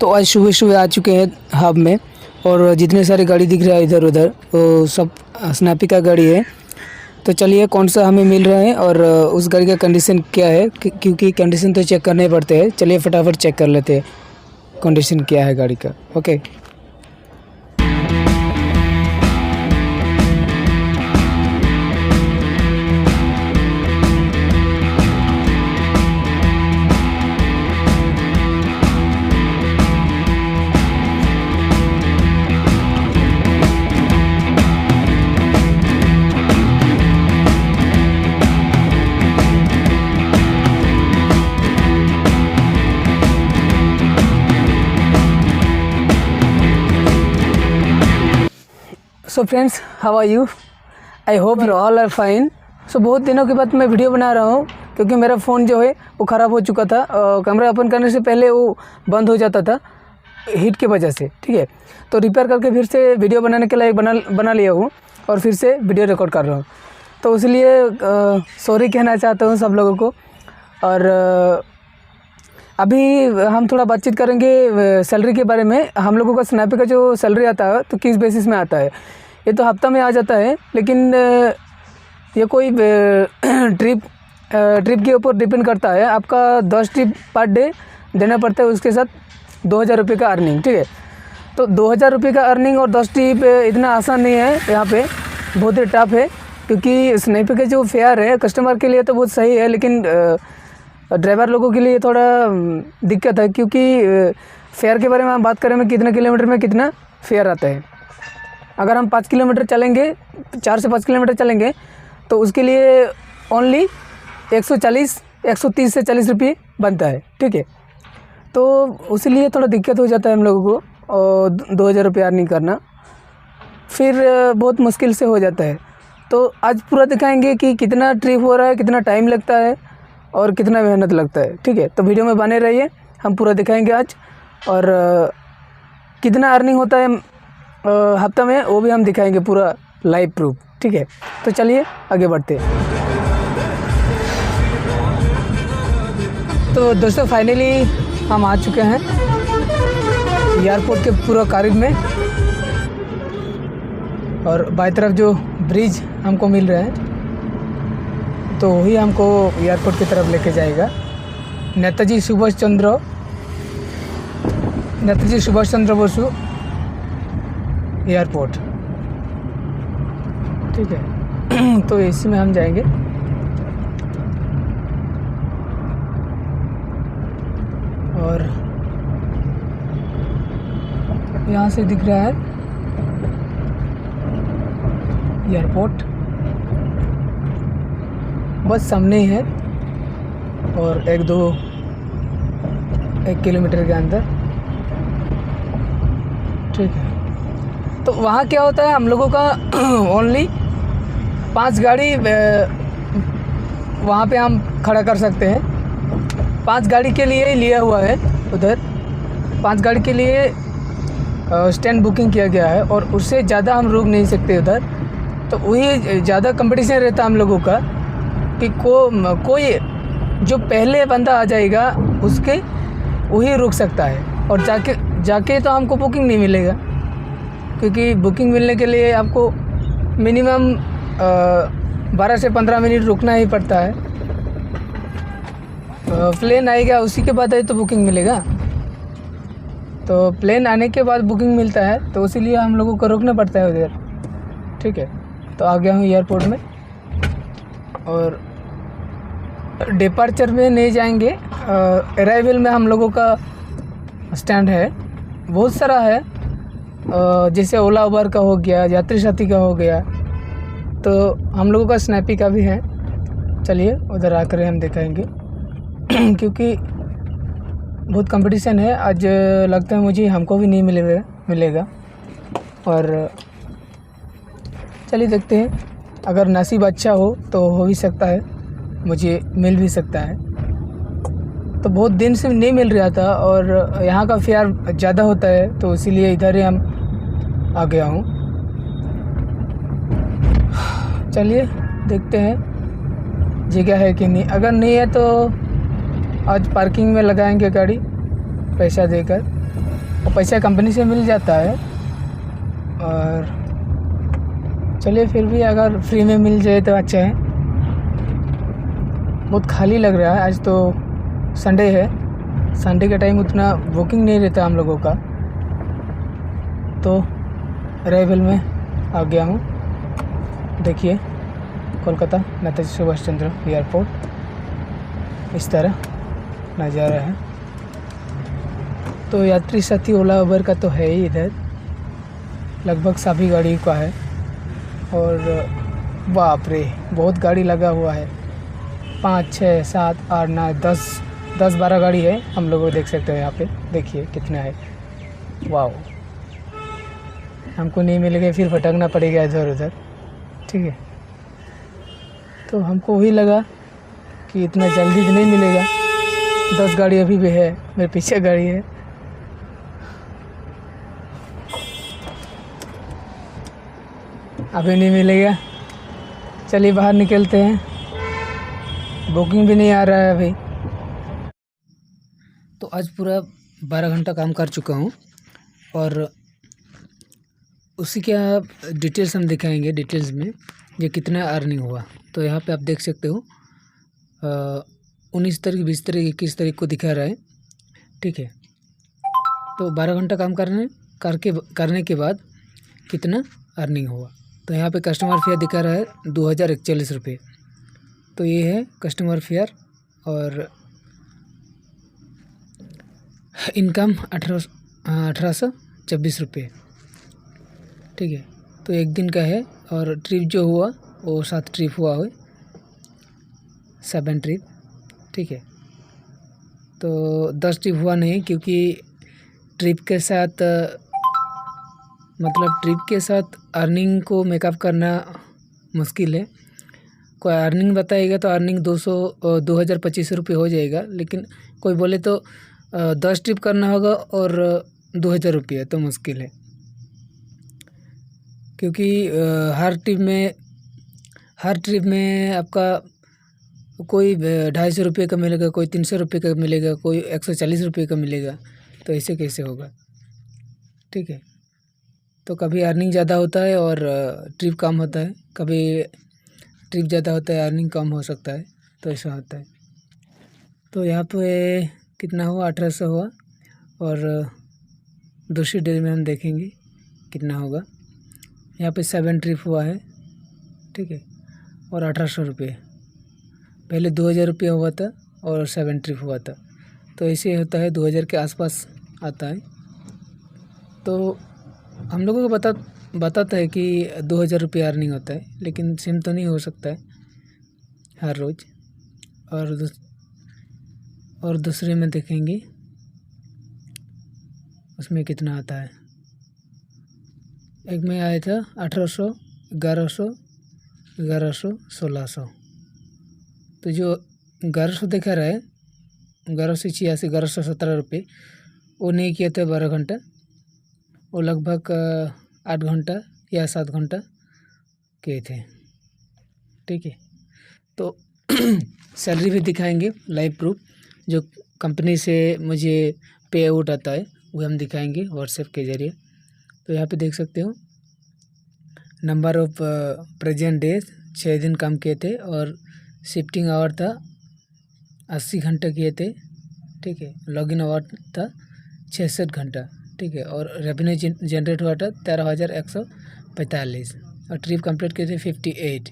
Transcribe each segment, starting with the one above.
तो आज सुबह सुबह आ चुके हैं हब में, और जितने सारे गाड़ी दिख रहा है इधर उधर वो सब स्नैपी का गाड़ी है। तो चलिए कौन सा हमें मिल रहा है और उस गाड़ी का कंडीशन क्या है, क्योंकि कंडीशन तो चेक करने पड़ते हैं। चलिए फटाफट चेक कर लेते हैं कंडीशन क्या है गाड़ी का। Okay, so friends, how are you? I hope you all are fine. So बहुत दिनों के बाद मैं वीडियो बना रहा हूँ, क्योंकि मेरा फ़ोन जो है वो ख़राब हो चुका था। कैमरा ओपन करने से पहले वो बंद हो जाता था हीट की वजह से। ठीक है, तो रिपेयर करके फिर से वीडियो बनाने के लिए बना लिया हूँ और फिर से वीडियो रिकॉर्ड कर रहा हूँ। तो इसलिए सॉरी कहना चाहता हूँ सब लोगों को। और अभी हम थोड़ा बातचीत करेंगे सैलरी के बारे में। हम लोगों का स्नैपी का जो सैलरी आता है तो किस बेसिस में आता है। ये तो हफ्ता में आ जाता है, लेकिन ये कोई ट्रिप के ऊपर डिपेंड करता है। आपका 10 ट्रिप पर डे देना पड़ता है, उसके साथ 2000 रुपये का अर्निंग। ठीक है, तो 2000 रुपये का अर्निंग और 10 ट्रिप इतना आसान नहीं है। यहाँ पे बहुत ही टफ है, क्योंकि स्नैपी के जो फेयर है कस्टमर के लिए तो बहुत सही है, लेकिन ड्राइवर लोगों के लिए थोड़ा दिक्कत है। क्योंकि फेयर के बारे में हम बात करें में कितने किलोमीटर में कितना फेयर आता है। अगर हम 5 किलोमीटर चलेंगे, 4 से 5 किलोमीटर चलेंगे, तो उसके लिए ओनली 130 से 40 रुपये बनता है। ठीक है, तो उसलिए थोड़ा दिक्कत हो जाता है हम लोगों को, और 2000 रुपये अर्निंग करना फिर बहुत मुश्किल से हो जाता है। तो आज पूरा दिखाएंगे कि कितना ट्रिप हो रहा है, कितना टाइम लगता है और कितना मेहनत लगता है। ठीक है, तो वीडियो में बने रहिए, हम पूरा दिखाएंगे आज। और कितना अर्निंग होता है हफ्ता में वो भी हम दिखाएंगे, पूरा लाइव प्रूफ। ठीक है, तो चलिए आगे बढ़ते हैं। तो दोस्तों फाइनली हम आ चुके हैं एयरपोर्ट के पूरा करीब में, और बाई तरफ जो ब्रिज हमको मिल रहा है तो वही हमको एयरपोर्ट की तरफ लेके जाएगा। नेताजी सुभाष चंद्र बोस एयरपोर्ट। ठीक है, तो इसी में हम जाएंगे। और यहाँ से दिख रहा है एयरपोर्ट, बस सामने ही है, और 1 किलोमीटर के अंदर। ठीक है, तो वहाँ क्या होता है, हम लोगों का ओनली 5 गाड़ी वहाँ पे हम खड़ा कर सकते हैं। 5 गाड़ी के लिए लिया हुआ है उधर, 5 गाड़ी के लिए स्टैंड बुकिंग किया गया है, और उससे ज़्यादा हम रुक नहीं सकते उधर। तो वही ज़्यादा कंपटीशन रहता है हम लोगों का कि कोई जो पहले बंदा आ जाएगा उसके वही रुक सकता है, और जाके तो हमको बुकिंग नहीं मिलेगा, क्योंकि बुकिंग मिलने के लिए आपको मिनिमम 12 से 15 मिनट रुकना ही पड़ता है। प्लेन आएगा उसी के बाद तो बुकिंग मिलेगा, तो प्लेन आने के बाद बुकिंग मिलता है, तो इसीलिए हम लोगों को रुकना पड़ता है उधर। ठीक है, तो आ गया हूँ एयरपोर्ट में, और डिपार्चर में नहीं जाएंगे। अराइवल में हम लोगों का स्टैंड है, बहुत सारा है, जैसे ओला उबर का हो गया, यात्री साथी का हो गया, तो हम लोगों का स्नैपी का भी है। चलिए उधर आकर हम दिखाएंगे क्योंकि बहुत कंपटीशन है आज। लगता है मुझे हमको भी नहीं मिलेगा। और चलिए देखते हैं, अगर नसीब अच्छा हो तो हो भी सकता है, मुझे मिल भी सकता है। तो बहुत दिन से नहीं मिल रहा था, और यहाँ का फेयर ज़्यादा होता है, तो इसीलिए इधर ही हम आ गया हूँ। चलिए देखते हैं जगह है कि नहीं। अगर नहीं है तो आज पार्किंग में लगाएंगे गाड़ी पैसा देकर। और पैसा कंपनी से मिल जाता है। और चलिए फिर भी अगर फ्री में मिल जाए तो अच्छा है। बहुत खाली लग रहा है, आज तो संडे है। संडे के टाइम उतना बुकिंग नहीं रहता हम लोगों का। तो अराइवल में आ गया हूँ। देखिए कोलकाता नेताजी सुभाष चंद्र एयरपोर्ट इस तरह नज़ारा है। तो यात्री साथी ओला उबर का तो है ही इधर, लगभग सभी गाड़ी का है। और बाप रे बहुत गाड़ी लगा हुआ है, 5 6 7 8 9 10 12 गाड़ी है। हम लोग देख सकते हो यहाँ पे, देखिए कितना है। वाह, हमको नहीं मिलेगा फिर भटकना पड़ेगा इधर उधर, ठीक है। तो हमको वही लगा कि इतना जल्दी तो नहीं मिलेगा। 10 गाड़ी अभी भी है, मेरे पीछे गाड़ी है। अभी नहीं मिलेगा, चलिए बाहर निकलते हैं। बुकिंग भी नहीं आ रहा है अभी। तो आज पूरा 12 घंटा काम कर चुका हूँ और उसी के डिटेल्स हम दिखाएंगे। डिटेल्स में ये कितना अर्निंग हुआ। तो यहाँ पे आप देख सकते हो 19 तारीख 20 तारीख 21 तारीख को दिखा रहा है, ठीक है। तो 12 घंटा काम करने के बाद कितना अर्निंग हुआ। तो यहाँ पे कस्टमर फेयर दिखा रहा है 2041 रुपये। तो ये है कस्टमर फेयर। और इनकम 1826 रुपये, ठीक है। तो एक दिन का है। और ट्रिप जो हुआ वो 7 ट्रिप हुआ है, 7 ट्रिप, ठीक है। तो 10 ट्रिप हुआ नहीं, क्योंकि ट्रिप के साथ ट्रिप के साथ अर्निंग को मेकअप करना मुश्किल है। कोई अर्निंग बताएगा तो अर्निंग 2025 रुपये हो जाएगा, लेकिन कोई बोले तो 10 ट्रिप करना होगा और 2000 रुपये, तो मुश्किल है। क्योंकि हर ट्रिप में आपका कोई 250 रुपये का मिलेगा, कोई 300 रुपये का मिलेगा, कोई 140 रुपये का मिलेगा। तो ऐसे कैसे होगा, ठीक है। तो कभी अर्निंग ज़्यादा होता है और ट्रिप कम होता है, कभी ट्रिप ज़्यादा होता है अर्निंग कम हो सकता है, तो ऐसा होता है। तो यहाँ पे कितना हुआ, 1800 हुआ। और दूसरी डे में हम देखेंगे कितना होगा। यहाँ पे 7 ट्रिप हुआ है, ठीक है। और 1800 रुपये, पहले 2000 रुपये हुआ था और 7 ट्रिप हुआ था। तो ऐसे होता है, 2000 के आसपास आता है। तो हम लोगों को बताता है कि 2000 रुपये अर्निंग होता है, लेकिन सेम तो नहीं हो सकता है हर रोज़। और दूसरे में देखेंगे उसमें कितना आता है। एक में आया था 1800, 1100, 1100, 1600। तो जो 1100 दिखा रहा है, 1186, 1117 रुपये, वो नहीं किया था 12 घंटा, वो लगभग 8 घंटा या 7 घंटा किए थे, ठीक है। तो सैलरी भी दिखाएंगे, लाइव प्रूफ जो कंपनी से मुझे पे आउट आता है वो हम दिखाएंगे व्हाट्सएप के ज़रिए। तो यहाँ पे देख सकते हो नंबर ऑफ प्रेजेंट डेज 6 दिन काम किए थे और शिफ्टिंग आवर था 80 घंटा किए थे, ठीक है। लॉगिन आवर था 66 घंटा, ठीक है। और रेवेन्यू जनरेट हुआ था 13,145 और ट्रिप कंप्लीट किए थे 58।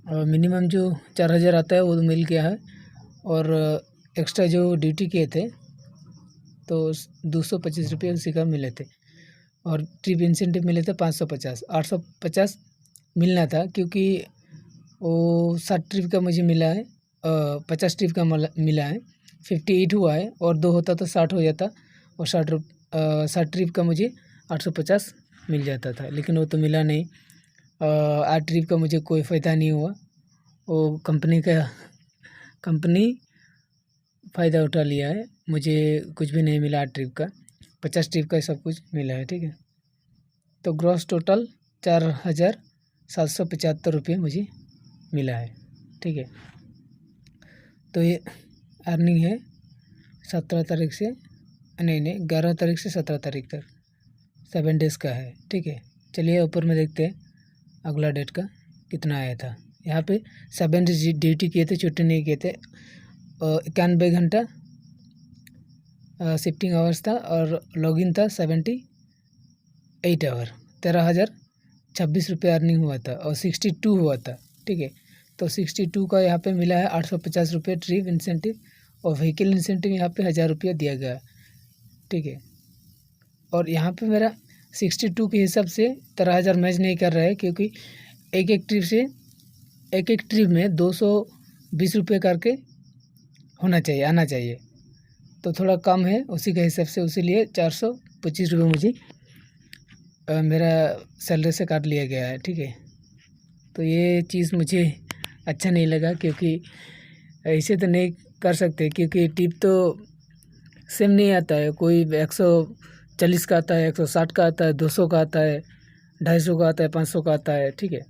और मिनिमम जो 4000 आता है वो मिल गया है। और एक्स्ट्रा जो ड्यूटी किए थे तो 225 रुपये उसी का मिले थे। और ट्रिप इंसेंटिव मिले थे 550, 850 मिलना था, क्योंकि वो 60 ट्रिप का मुझे मिला है, 50 ट्रिप का मिला है, 58 हुआ है। और 2 होता तो 60 हो जाता, और 60 ट्रिप का मुझे 850 मिल जाता था, लेकिन वो तो मिला नहीं। 8 ट्रिप का मुझे कोई फ़ायदा नहीं हुआ। वो कंपनी फ़ायदा उठा लिया है, मुझे कुछ भी नहीं मिला 8 ट्रिप का, 50 ट्रिप का सब कुछ मिला है, ठीक है। तो ग्रॉस टोटल 4775 रुपये मुझे मिला है, ठीक है। तो ये अर्निंग है 17 तारीख से नहीं 11 तारीख से 17 तारीख तक 7 डेज़ का है। ठीक है, चलिए ऊपर में देखते हैं अगला डेट का कितना आया था। यहाँ पे 7 डेज ड्यूटी किए थे, छुट्टी नहीं किए थे। 91 घंटा शिफ्टिंग आवर्स था और लॉगिन था 78 आवर। 13,026 रुपये अर्निंग हुआ था और 62 हुआ था। ठीक है, तो 62 का यहाँ पे मिला है 850 रुपये ट्रिप इंसेंटिव और व्हीकल इंसेंटिव यहाँ पे 1000 रुपया दिया गया है। ठीक है, और यहाँ पे मेरा 62 के हिसाब से 13,000 मैच नहीं कर रहा है, क्योंकि एक एक ट्रिप में 220 रुपये करके होना चाहिए, आना चाहिए, तो थोड़ा कम है उसी के हिसाब से, उसीलिए 425 रुपये मुझे मेरा सैलरी से काट लिया गया है। ठीक है, तो ये चीज़ मुझे अच्छा नहीं लगा, क्योंकि ऐसे तो नहीं कर सकते, क्योंकि टिप तो सेम नहीं आता है। कोई 140 का आता है, 160 का आता है, 200 का आता है, 250 का आता है, 500 का आता है। ठीक है,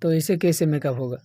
तो इसे कैसे मेकअप होगा।